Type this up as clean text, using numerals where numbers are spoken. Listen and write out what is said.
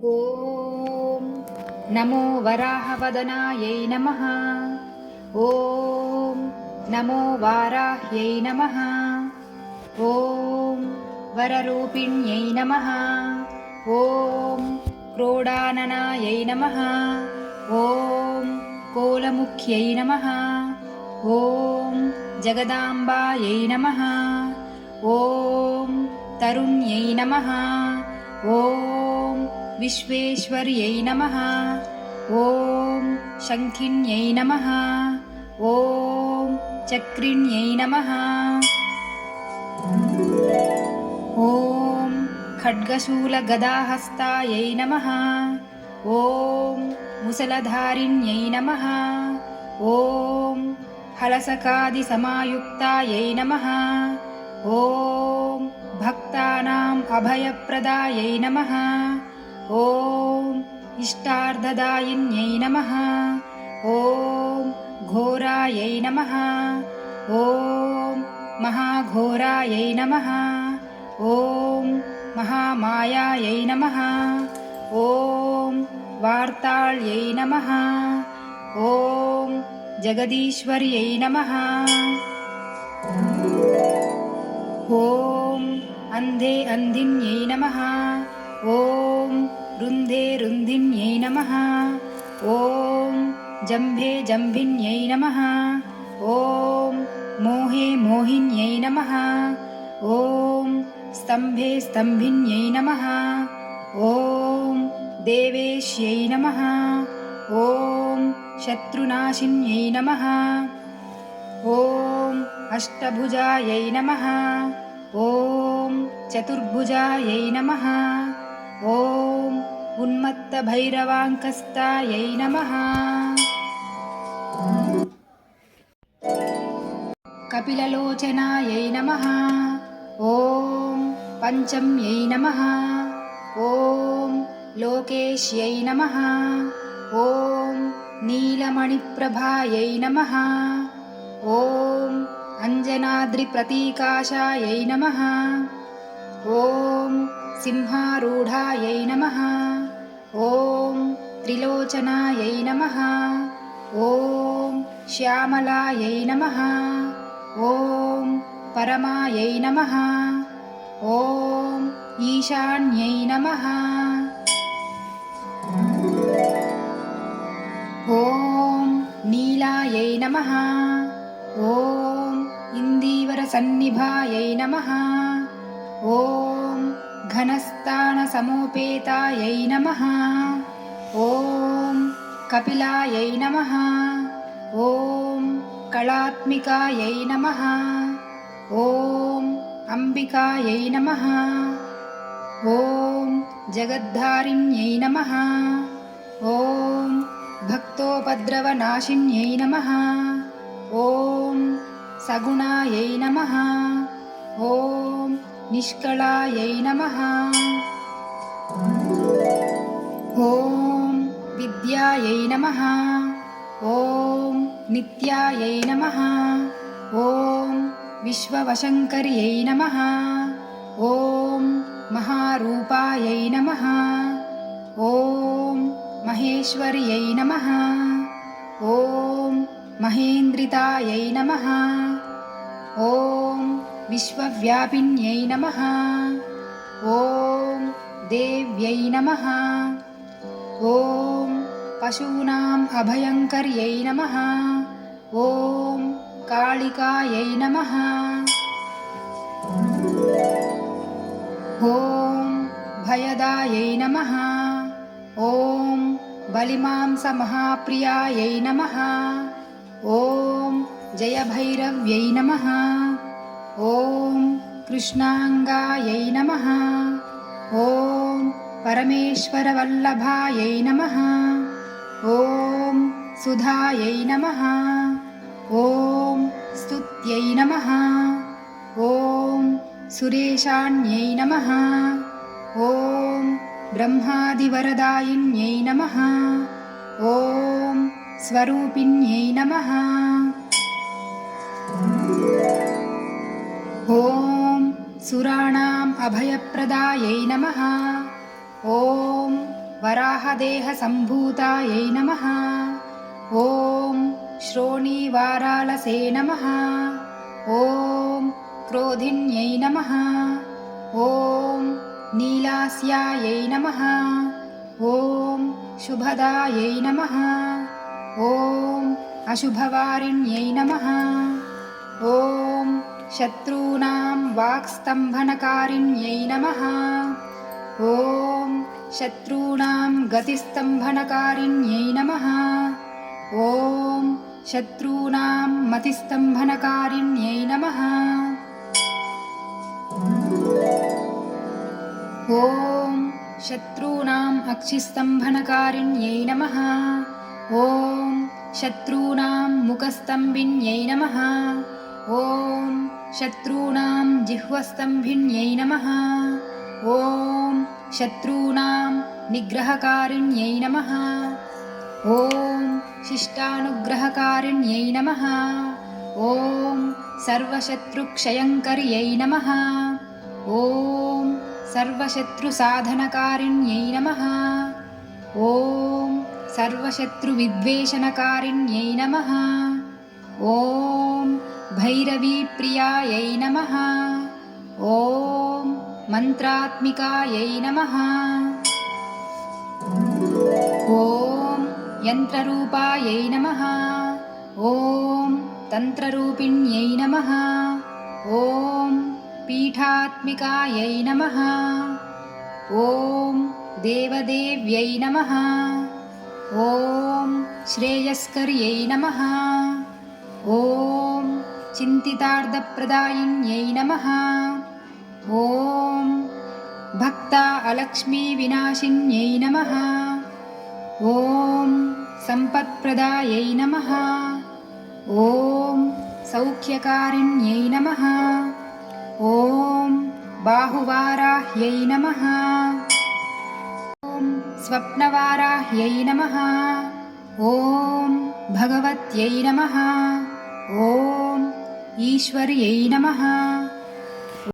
ॐ नमो वराहवदनायै नमः। ॐ नमो वाराह्यै नमः। ॐ वररूपिण्यै नमः। ॐ क्रोडाननायै नमः। ॐ कोलमुख्यै नमः। ॐ जगदाम्बायै नमः। ॐ तरुण्यै नमः। ॐ विश्वेश्वर्यै नमः। ॐ शङ्खिन्यै नमः। ॐ चक्रिण्यै नमः। ॐ खड्गशूलगदाहस्तायै नमः। ॐ मुसलधारिण्यै नमः। ॐ हलसकादिसमायुक्तायै नमः। ॐ भक्तानाम् अभयप्रदायै नमः। ॐ इष्टार्थदायिन्यै नमः। ॐ घोरायै नमः। ॐ महाघोरायै नमः। ॐ महामायायै नमः। ॐ वार्ताళ్यै नमः। ॐ जगदीश्वर्यै नमः। ॐ अन्धे अन्धिन्यै नमः। ॐ रुन्धे रुन्धिन्यै नमः। ॐ जम्भे जम्भिन्यै नमः। ॐ मोहे मोहिन्यै नमः। ॐ स्तम्भे स्तम्भिन्यै नमः। ॐ देवेश्यै नमः। ॐ शत्रुनाशिन्यै नमः। ॐ अष्टभुजायै नमः। ॐ चतुर्भुजायै नमः। ॐ उन्मत्तभैरवाङ्कस्तायै नमः। कपिललोचनायै नमः। ॐ पञ्चम्यै नमः। ॐ लोकेश्यै नमः। ॐ नीलमणिप्रभायै नमः। ॐ अञ्जनाद्रिप्रतीकाशायै नमः। ॐ सिंहारूढायै नमः। ॐ त्रिलोचनायै नमः। ॐ श्यामलायै नमः। ॐ परमायै नमः। ॐ ईशान्यै नमः। ॐ नीलायै नमः। ॐ इन्दीवरसन्निभायै नमः। ॐ घनस्थानसमोपेतायै नमः। ॐ कपिलायै नमः। ॐ कलात्मिकायै नमः। ॐ अम्बिकायै नमः। ॐ जगद्धारिण्यै नमः। ॐ भक्तोपद्रवनाशिन्यै नमः। ॐ सगुणायै नमः। ॐ निष्कलायै नमः। ॐ विद्यायै नमः। ॐ नित्यायै नमः। ॐ विश्ववशङ्कर्यै नमः। ॐ महारूपायै नमः। ॐ महेश्वर्यै नमः। ॐ महेन्द्रितायै नमः। ॐ विश्वव्यापिन्यै नमः। ॐ देव्यै नमः। ॐ पशूनाम् अभयङ्कर्यै नमः। ॐ कालिकायै नमः। ॐ भयदायै नमः। ॐ बलिमांसमहाप्रियायै नमः। ॐ जयभैरव्यै नमः। ॐ कृष्णाङ्गायै नमः। ॐ परमेश्वरवल्लभायै नमः। ॐ सुधायै नमः। ॐ स्तुत्यै नमः। ॐ सुरेशान्यै नमः। ॐ ब्रह्मादिवरदायिन्यै नमः। ॐ स्वरूपिण्यै नमः। ॐ सुराणाम् अभयप्रदायै नमः। ॐ वराहदेहसम्भूतायै नमः। ॐ श्रोणीवारालसे नमः। ॐ क्रोधिन्यै नमः। ॐ नीलास्यायै नमः। ॐ शुभदायै नमः। ॐ अशुभवारिण्यै नमः। ॐ शत्रूणां वाक्स्तम्भनकारिण्यै नमः। ॐ शत्रूणां गतिस्तम्भनकारिण्यै नमः। ॐ शत्रूणां मतिस्तम्भनकारिण्यै नमः। ॐ शत्रूणाम् अक्षिस्तम्भनकारिण्यै नमः। ॐ शत्रूणां मुखस्तम्भिन्यै नमः। ॐ शत्रूणां जिह्वस्तम्भिन्यै नमः। ॐ शत्रूणां निग्रहकारिण्यै नमः। ॐ शिष्टानुग्रहकारिण्यै नमः। ॐ सर्वशत्रुक्षयङ्कर्यै नमः। ॐ सर्वशत्रुसाधनकारिण्यै नमः। ॐ सर्वशत्रुविद्वेषणकारिण्यै नमः। ॐ भैरवीप्रियायै नमः। ॐ मन्त्रात्मिकायै नमः। ॐ यन्त्ररूपायै नमः। ॐ तन्त्ररूपिण्यै नमः। ॐ पीठात्मिकायै नमः। ॐ देवदेव्यै नमः। ॐ श्रेयस्कर्यै नमः। ॐ चिन्तितार्थप्रदायिन्यै नमः। ॐ भक्ता अलक्ष्मीविनाशिन्यै नमः। ॐ सम्पत्प्रदायै नमः। ॐ सौख्यकारिण्यै नमः। ॐ बाहुवाराह्यै नमः। ॐ स्वप्नवाराह्यै नमः। ॐ भगवत्यै नमः। ॐ ईश्वर्यै नमः।